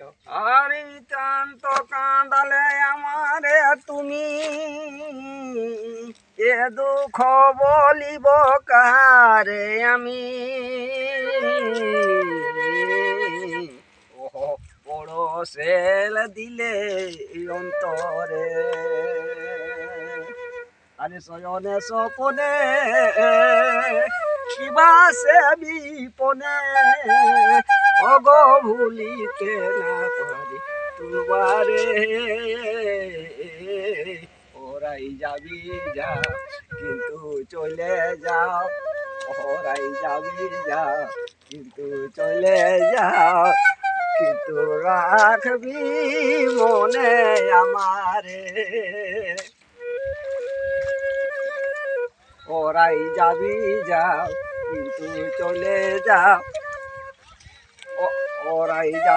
আরে নিতান্ত কাঁদালে আমারে তুমি, এ দুঃখ বলিব কারে আমি। ওহো বড় সেল দিলে অন্তরে, আরে শয়নে সপনে কিবা সে বিপনে, অগ ভুলিতে না পারি তোমারে। ওরাই যাবি যা কিন্তু চলে যাও, ওরাই যাবি যা কিন্তু চলে যাও, কিন্তু রাখবি মনে আমারে। ওরাই যাবি যাও কিন্তু চলে যাও, ওরাই যাবি।